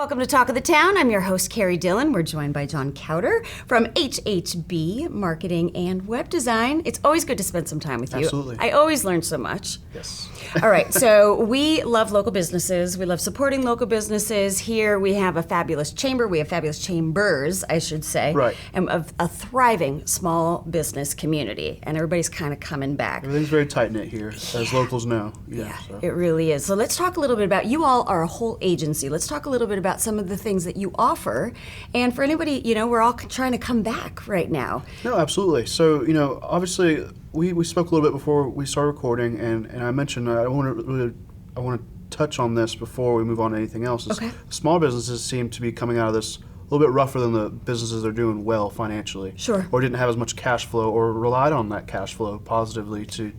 Welcome to Talk of the Town. I'm your host, Carrie Dillon. We're joined by John Kautter from HHB Marketing and Web Design. It's always good to spend some time with you. Absolutely. I always learn so much. Yes. All right, so we love local businesses. We love supporting local businesses. Here we have a fabulous chamber. We have fabulous chambers, I should say. Right. And of a thriving small business community. And everybody's kind of coming back. Everything's very tight-knit here, as locals know. Yeah, So. it really is. So let's talk a little bit about, you all are a whole agency. Let's talk a little bit about some of the things that you offer. And for anybody, we're all trying to come back right now. No, absolutely. So, obviously, we spoke a little bit before we started recording, and I mentioned I want to touch on this before we move on to anything else. Okay. Small businesses seem to be coming out of this a little bit rougher than the businesses that are doing well financially. Sure. Or didn't have as much cash flow or relied on that cash flow positively to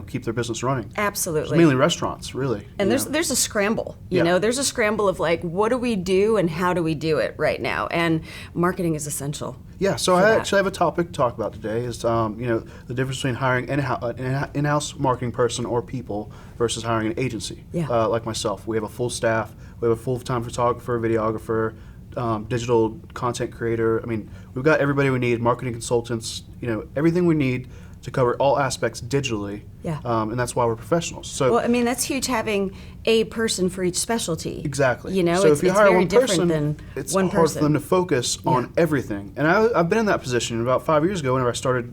keep their business running. Absolutely. It's mainly restaurants, really. And there's a scramble, Yeah. There's a scramble of like, what do we do and how do we do it right now? And marketing is essential. Yeah, so I actually have a topic to talk about today is, the difference between hiring an in-house marketing person or people versus hiring an agency. Yeah. Like myself, we have a full staff, we have a full-time photographer, videographer, digital content creator. I mean, we've got everybody we need, marketing consultants, everything we need to cover all aspects digitally. Yeah. And that's why we're professionals. So, Well, that's huge having a person for each specialty. exactly. So if you hire very one different person, than it's one hard person. for them to focus on everything. And I've been in that position about 5 years ago whenever I started,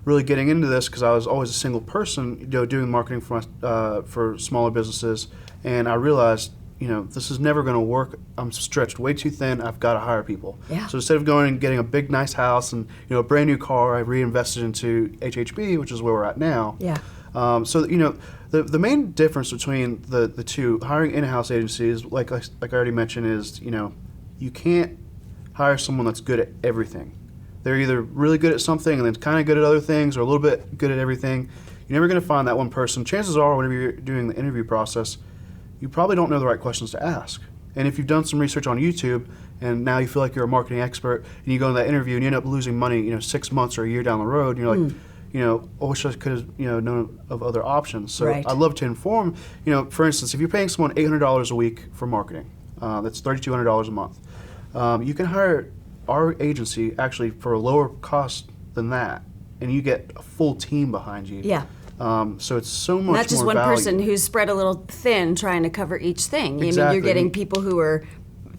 really getting into this because I was always a single person, doing marketing for smaller businesses. And I realized, this is never going to work. I'm stretched way too thin. I've got to hire people. Yeah. So instead of going and getting a big, nice house and a brand new car, I reinvested into HHB, which is where we're at now. Yeah. So the main difference between the two, hiring in-house agencies, like I already mentioned, is you can't hire someone that's good at everything. They're either really good at something and then kind of good at other things, or a little bit good at everything. You're never going to find that one person. Chances are, whenever you're doing the interview process, you probably don't know the right questions to ask. And if you've done some research on YouTube and now you feel like you're a marketing expert and you go to that interview and you end up losing money, 6 months or a year down the road, and you're like, I wish I could have, known of other options. So Right. I'd love to inform, for instance, if you're paying someone $800 a week for marketing, that's $3,200 a month. You can hire our agency actually for a lower cost than that, and you get a full team behind you. Yeah. So it's so much Not just more one value. person who's spread a little thin trying to cover each thing. Exactly. You're getting people who are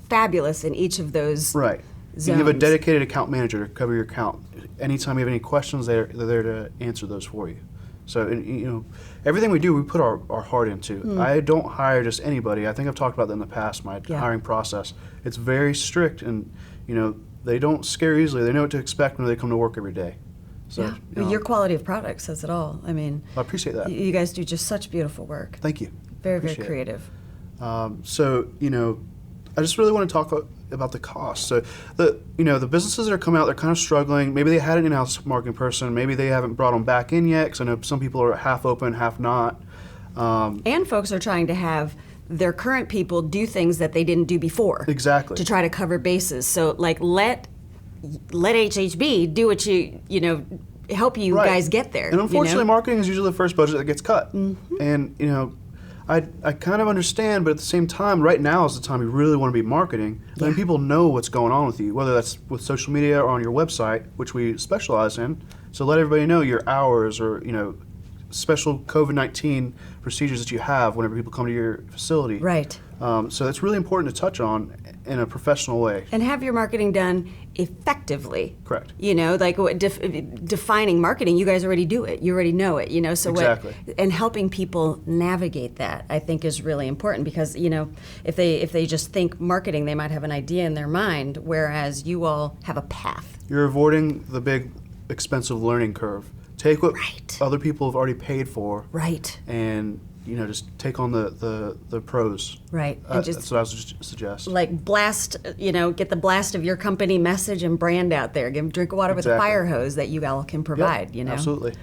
fabulous in each of those Right. zones. You have a dedicated account manager to cover your account. Anytime you have any questions, they're there to answer those for you. So, everything we do, we put our heart into. I don't hire just anybody. I think I've talked about that in the past, my hiring process. It's very strict, and, they don't scare easily. They know what to expect when they come to work every day. So, Yeah. Well, your quality of product says it all. I appreciate that. You guys do just such beautiful work. Thank you. Very, very Appreciate it. creative. So, I just really want to talk about the cost. So, the businesses that are coming out, they're kind of struggling. Maybe they had an in-house marketing person. Maybe they haven't brought them back in yet, because I know some people are half open, half not. And folks are trying to have their current people do things that they didn't do before. Exactly. To try to cover bases. So, like, let HHB do what help you Right. guys get there. And unfortunately, marketing is usually the first budget that gets cut. And, I kind of understand, but at the same time, right now is the time you really want to be marketing, letting people know what's going on with you, whether that's with social media or on your website, which we specialize in. So let everybody know your hours or, special COVID-19 procedures that you have whenever people come to your facility. Right. So it's really important to touch on in a professional way. And have your marketing done effectively. Correct. Like defining marketing, you guys already do it. You already know it, so Exactly. and helping people navigate that, I think, is really important, because, if they just think marketing, they might have an idea in their mind, whereas you all have a path. You're avoiding the big, expensive learning curve. Take what Right. other people have already paid for, Right. and just take on the pros. Right. And just That's what I would suggest. like blast, get the blast of your company message and brand out there. Give them a drink of water with a Exactly. fire hose that you all can provide. Absolutely.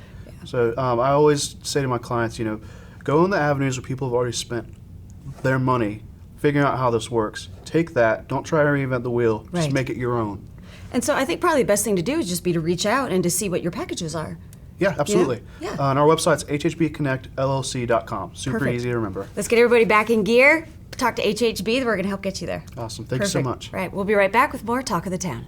So I always say to my clients, go on the avenues where people have already spent their money figuring out how this works. Take that. Don't try to reinvent the wheel. Right. Just make it your own. And so I think probably the best thing to do is just be to reach out and to see what your packages are. Yeah, absolutely. Yeah. And our website's hhbconnectllc.com. Super Perfect. easy to remember. Let's get everybody back in gear. talk to HHB, we're going to help get you there. Awesome. Thanks so Perfect. much. Right. We'll be right back with more Talk of the Town.